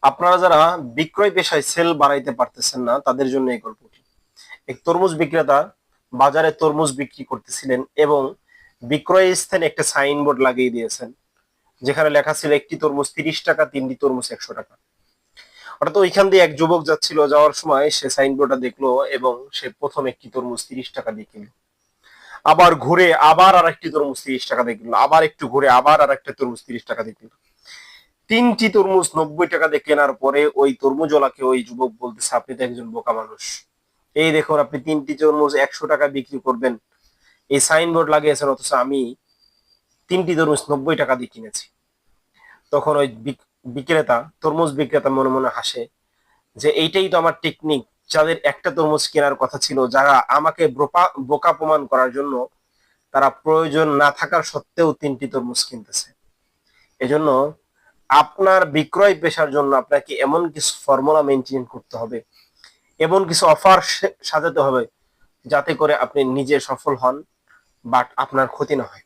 আপনারা যারা বিক্রয় পেশায় সেল বাড়াইতে পারতেছেন না তাদের জন্য এই গল্পটি। এক তরমুজ বিক্রেতা বাজারে তরমুজ বিক্রি করতেছিলেন এবং বিক্রয় স্থানে একটা সাইনবোর্ড লাগিয়ে দিয়েছেন, যেখানে লেখা ছিল একটি তরমুজ 30 টাকা, তিনটি তরমুজ 100 টাকা। অর্থাৎ ওইখান দিয়ে এক যুবক যাচ্ছিল, যাওয়ার সময় সে সাইনবোর্ডটা দেখলো এবং সে প্রথম একটি তরমুজ 30 টাকা দিয়ে কিনলো। আবার ঘুরে আবার আর একটি তরমুজ 30 টাকা দিয়ে কিনলো, আবার একটু ঘুরে আবার আর একটা তরমুজ 30 টাকা দিয়ে কিনলো। তিনটি তরমুজ 90 টাকা দিয়ে কেনার পরে ওই তরমুজওয়ালাকে ওই যুবক বলতেছে, আপনি তো একজন বোকা মানুষ, এই দেখুন আপনি তিনটি তরমুজ 100 টাকা বিক্রি করবেন, এই সাইনবোর্ড লাগিয়েছেন, অথচ আমি তিনটি তরমুজ 90 টাকা দিয়ে কিনেছি। তখন ওই বিক্রেতা, তরমুজ বিক্রেতা মনে মনে হাসে যে এইটাই তো আমার টেকনিক। যাদের একটা তরমুজ কেনার কথা ছিল, যারা আমাকে বোকা প্রমাণ করার জন্য, তারা প্রয়োজন না থাকার সত্ত্বেও তিনটি তরমুজ কিনতেছে। এজন্য আপনার বিক্রয় পেশার জন্য আপনাকে এমন কিছু ফর্মুলা মেনটেন করতে হবে, এমন কিছু অফার সাজাতে হবে, যাতে করে আপনি নিজে সফল হন বাট আপনার ক্ষতি না হয়।